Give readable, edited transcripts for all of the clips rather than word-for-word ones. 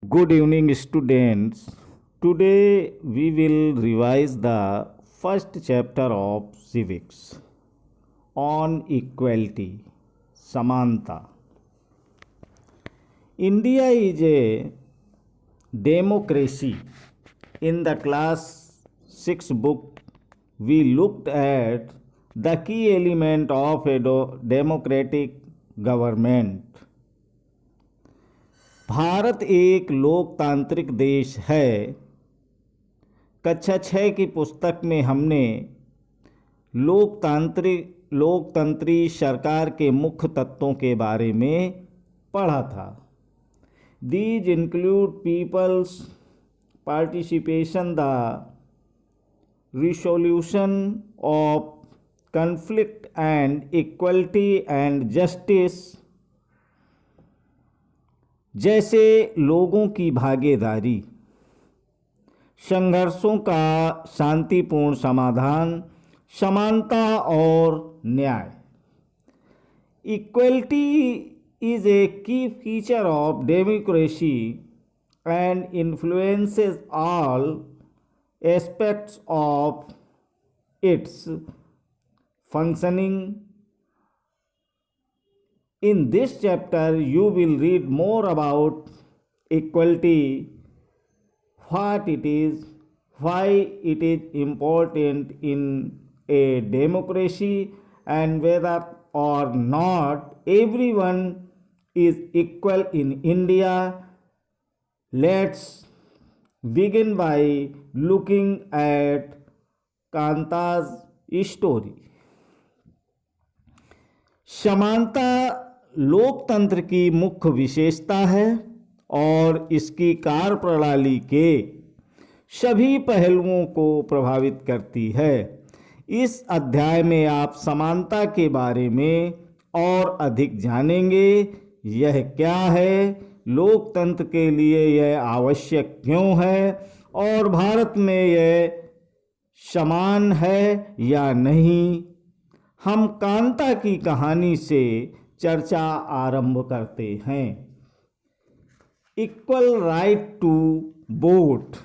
Good evening, students. Today we will revise the first chapter of civics on equality, Samanta. India is a democracy. In the class 6 book, we looked at the key element of a democratic government. Bharat एक लोकतांत्रिक देश है। कक्षा 6 की पुस्तक में हमने लोकतंत्री सरकार के मुख्य तत्वों के बारे में पढ़ा था। These include peoples participation, the resolution of conflict and equality and justice, जैसे लोगों की भागीदारी, संघर्षों का शांतिपूर्ण समाधान, समानता और न्याय। इक्वलिटी इज ए की feature of democracy and influences all aspects of its functioning. In this chapter, you will read more about equality, what it is, why it is important in a democracy, and whether or not everyone is equal in India. Let's begin by looking at Kanta's story. समानता लोकतंत्र की मुख्य विशेषता है और इसकी कार्यप्रणाली के सभी पहलुओं को प्रभावित करती है। इस अध्याय में आप समानता के बारे में और अधिक जानेंगे। यह क्या है, लोकतंत्र के लिए यह आवश्यक क्यों है और भारत में यह समान है या नहीं। हम कांता की कहानी से चर्चा आरंभ करते हैं। इक्वल राइट टू वोट,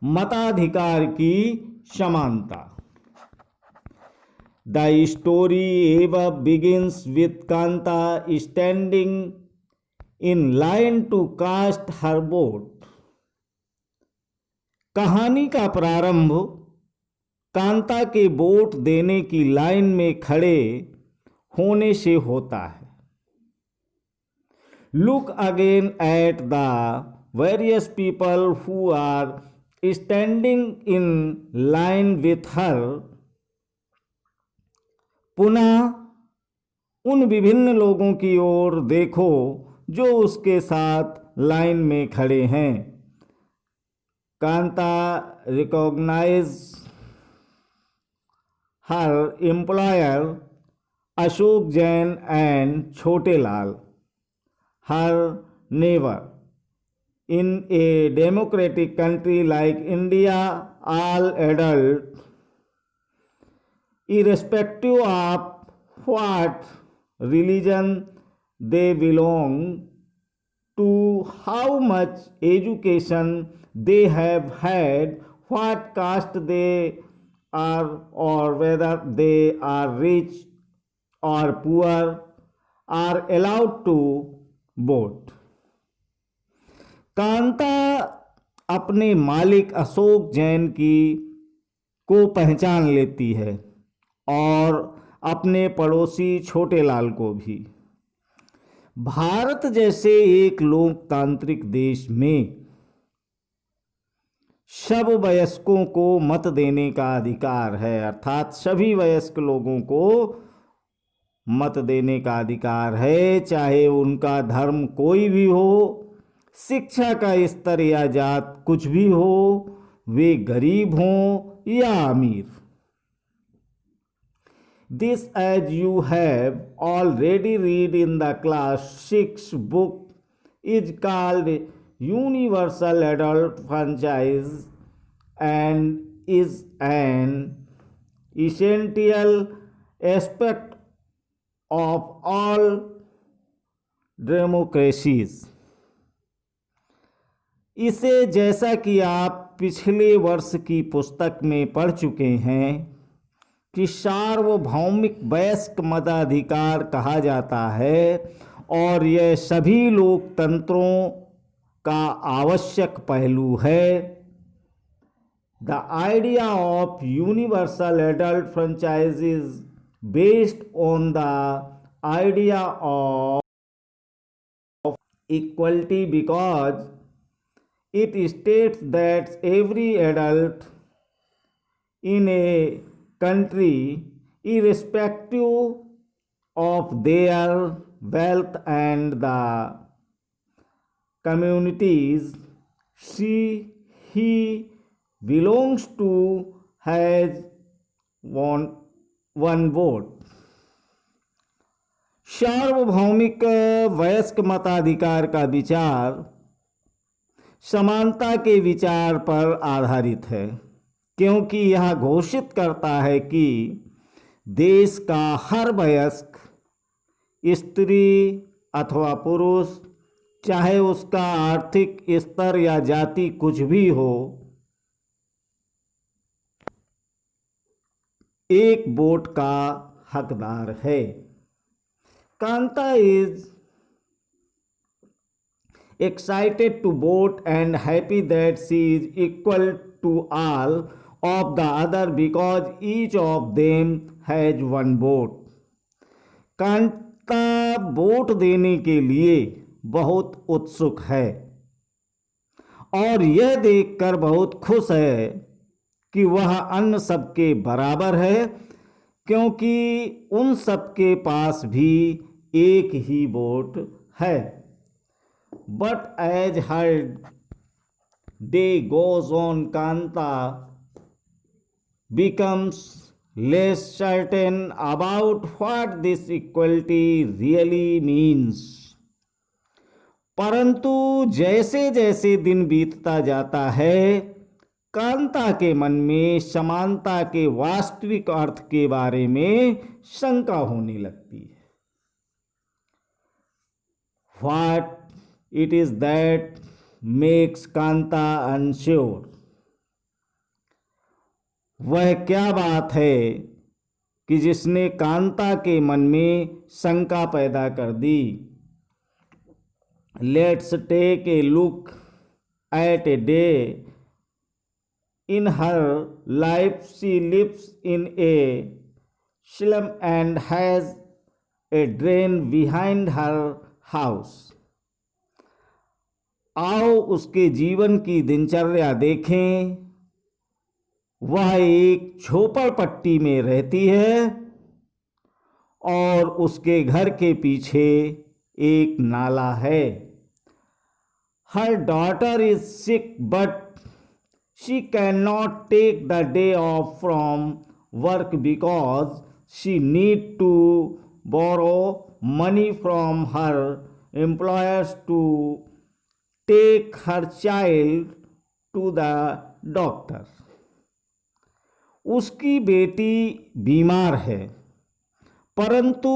मताधिकार की समानता। The story ever begins with Kanta standing in line to cast her vote. कहानी का प्रारंभ कांता के वोट देने की लाइन में खड़े होने से होता है। Look again at the various people who are standing in line with her. पुनः उन विभिन्न लोगों की ओर देखो जो उसके साथ लाइन में खड़े हैं। Kanta recognise her employer Ashok Jain and Chote Lal, her neighbor. In a democratic country like India, all adults, irrespective of what religion they belong to, how much education they have had, what caste they are, or whether they are rich or poor, are allowed to vote. Kanta अपने मालिक अशोक जैन को पहचान लेती है और अपने पड़ोसी छोटे लाल को भी। भारत जैसे एक लोकतांत्रिक देश में सब वयस्कों को मत देने का अधिकार है, अर्थात सभी वयस्क लोगों को मत देने का अधिकार है, चाहे उनका धर्म कोई भी हो, शिक्षा का स्तर या जात कुछ भी हो, वे गरीब हों या अमीर। This, as you have already read in the class 6 book, is called universal adult franchise and is an essential aspect of all democracies. इसे, जैसा कि आप पिछले वर्ष की पुस्तक में पढ़ चुके हैं, कि सार्वभौमिक वयस्क मताधिकार कहा जाता है और यह सभी लोकतंत्रों का आवश्यक पहलू है। The idea of universal adult franchise is based on the idea of equality because it states that every adult in a country, irrespective of their wealth and the communities he belongs to, has one vote. सार्वभौमिक वयस्क मताधिकार का विचार समानता के विचार पर आधारित है, क्योंकि यह घोषित करता है कि देश का हर वयस्क स्त्री अथवा पुरुष, चाहे उसका आर्थिक स्तर या जाति कुछ भी हो, एक वोट का हकदार है। Kanta is excited to vote and happy that she is equal to all of the other because each of them has one vote. Kanta vote देने के लिए बहुत उत्सुक है और यह देखकर बहुत खुश है कि वह अन्य सबके बराबर है, क्योंकि उन सबके पास भी एक ही वोट है। But as her day goes on, Kanta becomes less certain about what this equality really means. परंतु जैसे जैसे दिन बीतता जाता है, कांता के मन में समानता के वास्तविक अर्थ के बारे में शंका होने लगती है। What it is that makes Kanta unsure? वह क्या बात है कि जिसने कांता के मन में शंका पैदा कर दी? Let's take a look at a day in her life. She lives in a slum and has a drain behind her house. आओ उसके जीवन की दिनचर्या देखें। वह एक झोपड़पट्टी में रहती है और उसके घर के पीछे एक नाला है। Her daughter is sick but she cannot take the day off from work because she need to borrow money from her employers to take her child to the doctor. उसकी बेटी बीमार है, परंतु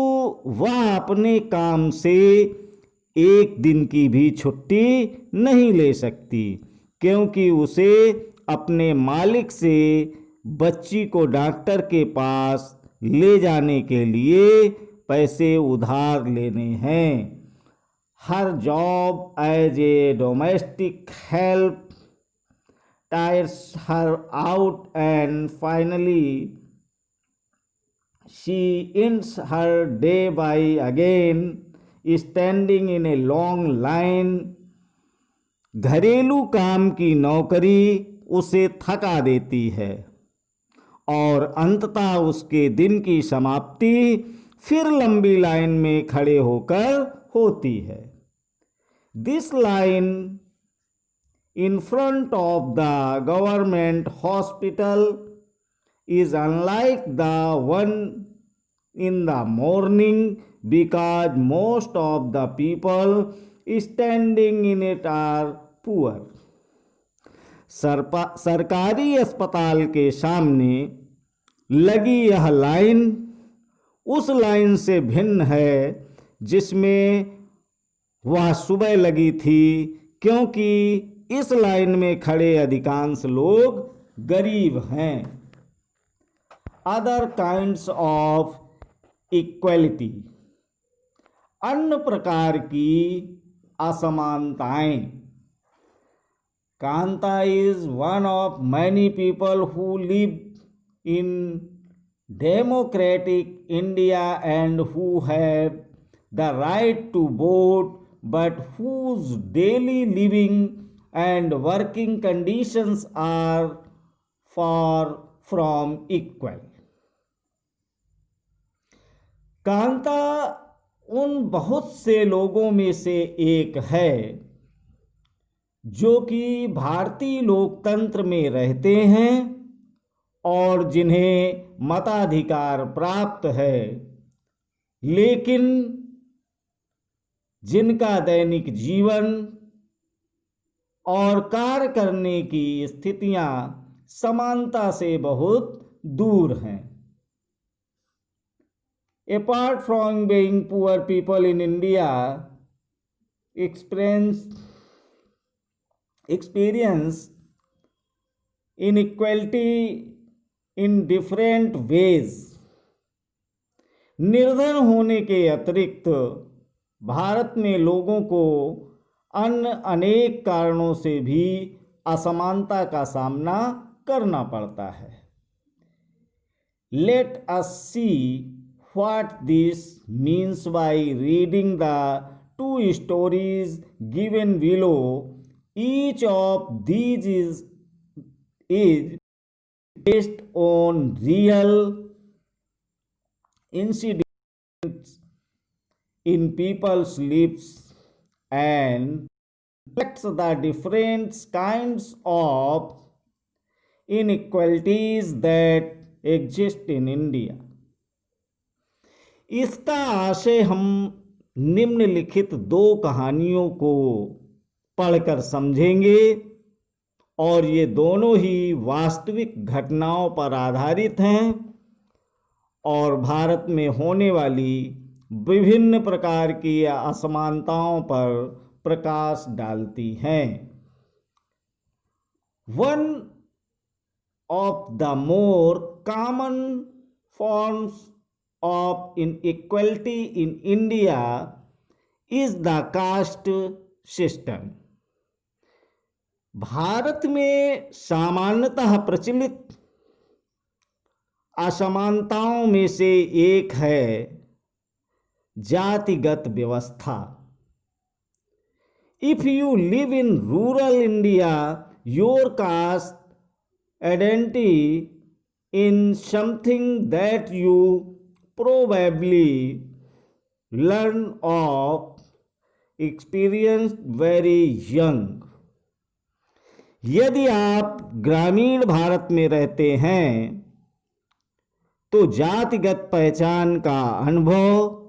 वह अपने काम से एक दिन की भी छुट्टी नहीं ले सकती, क्योंकि उसे अपने मालिक से बच्ची को डॉक्टर के पास ले जाने के लिए पैसे उधार लेने हैं। Her job as a domestic help tires her out and finally she ends her day by again standing in a long line. घरेलू काम की नौकरी उसे थका देती है और अंततः उसके दिन की समाप्ति फिर लंबी लाइन में खड़े होकर होती है। This line in front of the government hospital is unlike the one in the morning because most of the people standing in it are poor. सरकारी अस्पताल के सामने लगी यह लाइन उस लाइन से भिन्न है जिसमें वह सुबह लगी थी, क्योंकि इस लाइन में खड़े अधिकांश लोग गरीब हैं। अदर काइंड्स ऑफ इक्वलिटी, अन्य प्रकार की असमानताएं। Kanta is one of many people who live in democratic India and who have the right to vote, but whose daily living and working conditions are far from equal. Kanta उन बहुत से लोगों में से एक है जो कि भारतीय लोकतंत्र में रहते हैं और जिन्हें मताधिकार प्राप्त है, लेकिन जिनका दैनिक जीवन और कार्य करने की स्थितियां समानता से बहुत दूर हैं। Apart from being poor, people in India experience inequality in different ways. निर्धन होने के अतिरिक्त भारत में लोगों को अन्य अनेक कारणों से भी असमानता का सामना करना पड़ता है। Let us see what this means by reading the two stories given below. Each of these is based on real incidents in people's lives and reflects the different kinds of inequalities that exist in India. इसका आशय हम निम्नलिखित दो कहानियों को पढ़कर समझेंगे और ये दोनों ही वास्तविक घटनाओं पर आधारित हैं और भारत में होने वाली विभिन्न प्रकार की असमानताओं पर प्रकाश डालती हैं। One of the more common forms of inequality in India is the caste system. Bharat में सामान्यतः प्रचलित असमानताओं में से एक है जातिगत व्यवस्था। If you live in rural India, your cast identity in something that you probably learn of experience very young. यदि आप ग्रामीण भारत में रहते हैं तो जातिगत पहचान का अनुभव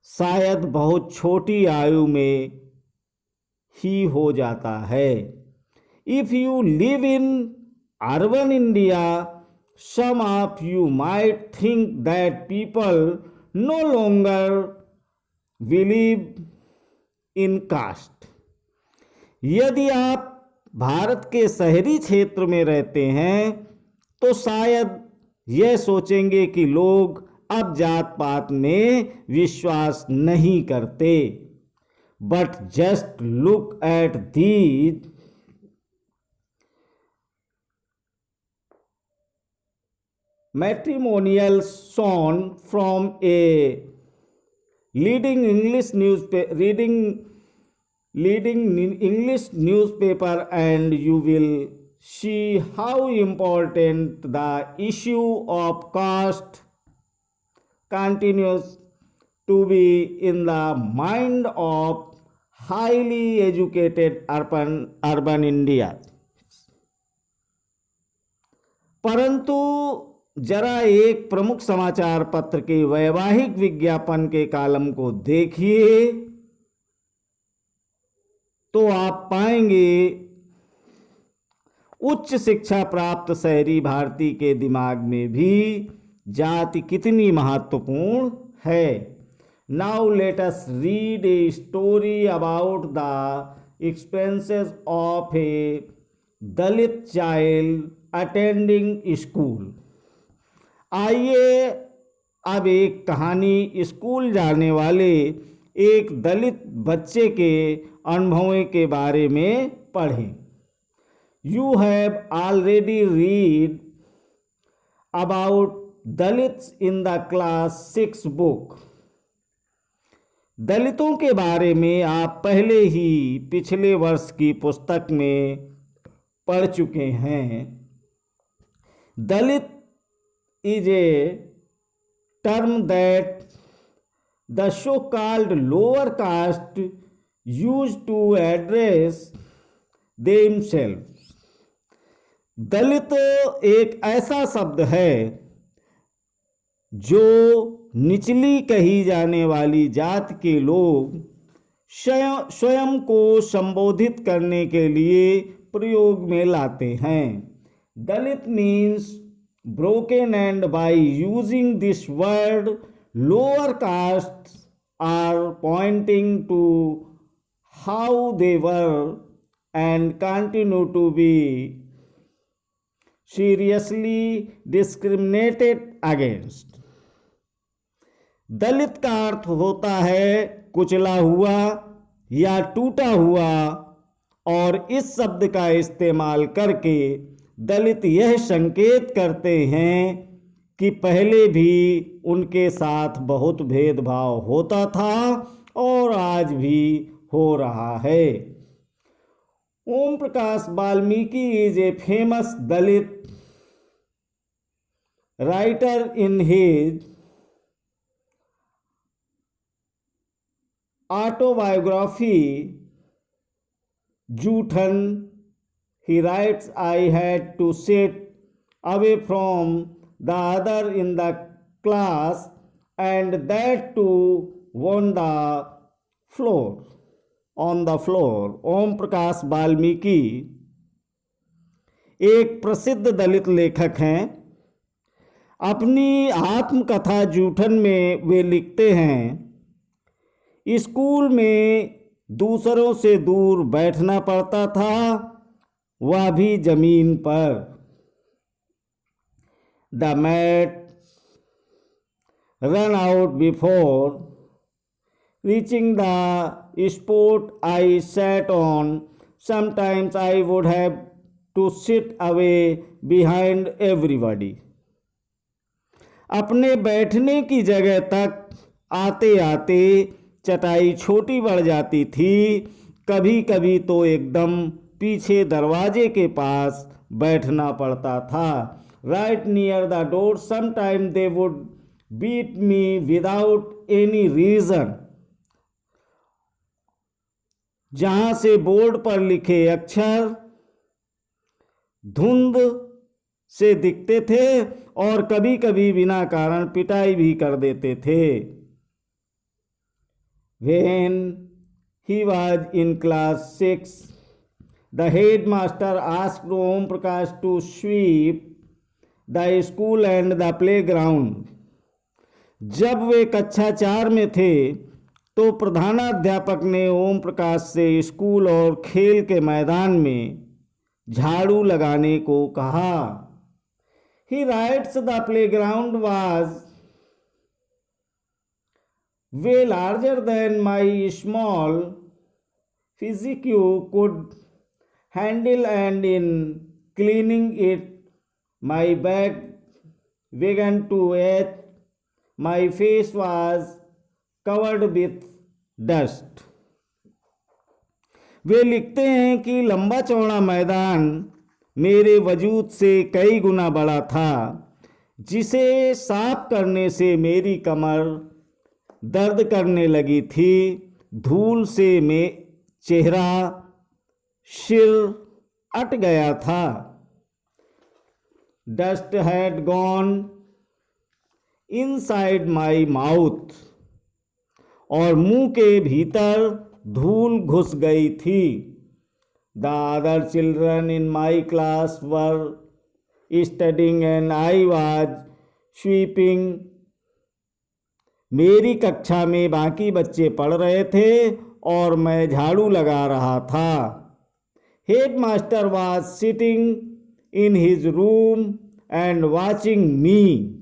शायद बहुत छोटी आयु में ही हो जाता है। If you live in urban India, some of you might think that people no longer believe in caste. यदि आप भारत के शहरी क्षेत्र में रहते हैं तो शायद यह सोचेंगे कि लोग अब जात पात में विश्वास नहीं करते। But just look at these matrimonial shown from a leading English newspaper and you will see how important the issue of caste continues to be in the mind of highly educated urban India. परंतु जरा एक प्रमुख समाचार पत्र के वैवाहिक विज्ञापन के कॉलम को देखिए तो आप पाएंगे उच्च शिक्षा प्राप्त शहरी भारतीय के दिमाग में भी जाति कितनी महत्वपूर्ण है। Now let us read a story about the expenses of A Dalit child attending school. आइए अब एक कहानी स्कूल जाने वाले एक दलित बच्चे के अनुभवों के बारे में पढ़ें। You have already read about Dalits in the class 6 book. दलितों के बारे में आप पहले ही पिछले वर्ष की पुस्तक में पढ़ चुके हैं। Dalit is a term that the so-called lower caste used to address themselves। Dalit एक ऐसा शब्द है जो निचली कही जाने वाली जात के लोग स्वयं को संबोधित करने के लिए प्रयोग में लाते हैं। दलित means broken, and by using this word lower castes are pointing to how they were and continue to be seriously discriminated against। दलित का अर्थ होता है कुचला हुआ या टूटा हुआ, और इस शब्द का इस्तेमाल करके दलित यह संकेत करते हैं कि पहले भी उनके साथ बहुत भेदभाव होता था और आज भी हो रहा है। Om Prakash Valmiki is a famous Dalit writer. In his autobiography Joothan he writes, I had to sit away from the other in the class, and that too on the floor। ओम प्रकाश वाल्मीकि एक प्रसिद्ध दलित लेखक हैं। अपनी आत्मकथा जूठन में वे लिखते हैं, स्कूल में दूसरों से दूर बैठना पड़ता था, वह भी जमीन पर। The mat ran out before reaching the spot I sat on. Sometimes I would have to sit away behind everybody. अपने बैठने की जगह तक आते आते चटाई छोटी बढ़ जाती थी, कभी कभी तो एकदम पीछे दरवाजे के पास बैठना पड़ता था। Right near the door sometime they would beat me without any reason. जहां से बोर्ड पर लिखे अक्षर धुंध से दिखते थे और कभी कभी बिना कारण पिटाई भी कर देते थे। When he was in class 6, the headmaster asked Om Prakash to sweep the school and the playground। जब वे कक्षा 4 में थे तो प्रधानाध्यापक ने ओम प्रकाश से स्कूल और खेल के मैदान में झाड़ू लगाने को कहा। He writes, the playground was way larger than my small physique could handle, and in cleaning it my back began to ache, my face was covered with dust। वे लिखते हैं कि लंबा चौड़ा मैदान मेरे वजूद से कई गुना बड़ा था, जिसे साफ करने से मेरी कमर दर्द करने लगी थी। धूल से चेहरा सिर अट गया था। Dust had gone inside my mouth, और मुंह के भीतर धूल घुस गई थी। The other children in my class were studying and I was sweeping. मेरी कक्षा में बाकी बच्चे पढ़ रहे थे और मैं झाड़ू लगा रहा था। Headmaster was sitting in his room and watching me.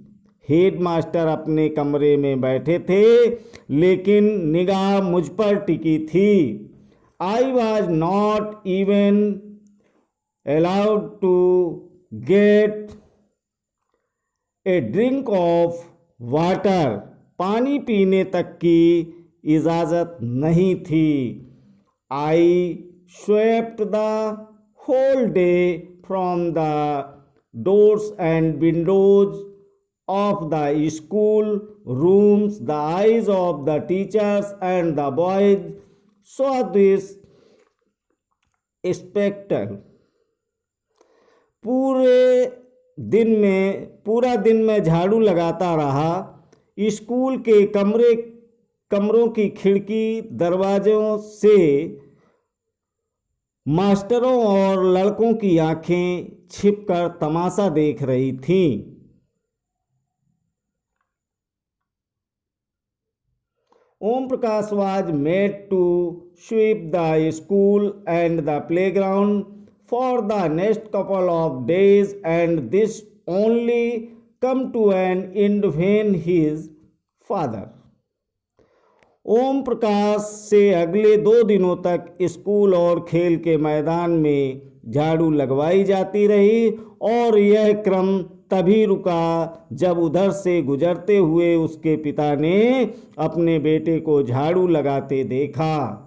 Headmaster अपने कमरे में बैठे थे लेकिन निगाह मुझ पर टिकी थी। I was not even allowed to get a drink of water. पानी पीने तक की इजाज़त नहीं थी। I swept the whole day from the doors and windows of the school rooms. The eyes of the teachers and the boys saw this spectacle. पूरा दिन में झाड़ू लगाता रहा। स्कूल के कमरों की खिड़की दरवाजों से मास्टरों और लड़कों की आंखें छिपकर तमाशा देख रही थीं। Om Prakash was made to sweep the school and the playground for the next couple of days, and this only come to an end when his father. Om Prakash से अगले 2 दिनों तक स्कूल और खेल के मैदान में झाड़ू लगवाई जाती रही और यह क्रम तभी रुका जब उधर से गुजरते हुए उसके पिता ने अपने बेटे को झाड़ू लगाते देखा।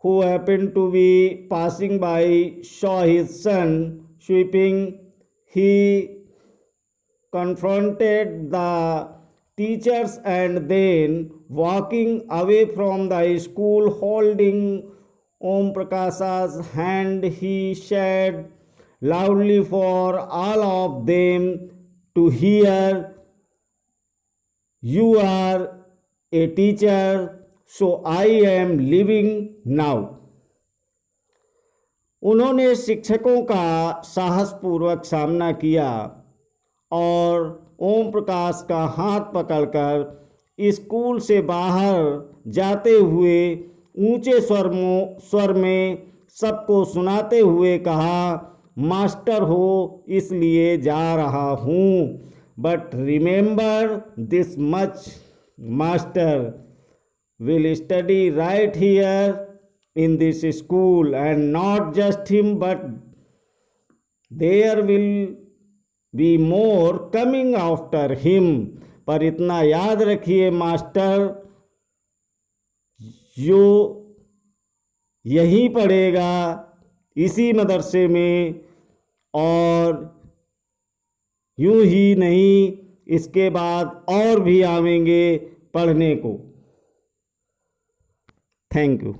Who happened to be passing by saw his son sweeping. He confronted the teachers and then walking away from the school holding Om Prakash's hand, he said loudly for all of them to hear, "You are a teacher, so I am leaving now." उन्होंने शिक्षकों का साहसपूर्वक सामना किया और ओम प्रकाश का हाथ पकड़कर school से बाहर जाते हुए ऊंचे स्वर में सबको सुनाते हुए कहा, मास्टर हो इसलिए जा रहा हूँ, but remember this much, master will study right here in this school, and not just him but there will be more coming after him. पर इतना याद रखिए मास्टर, जो यहीं पढ़ेगा इसी मदरसे में, और यूं ही नहीं इसके बाद और भी आवेंगे पढ़ने को। Thank you.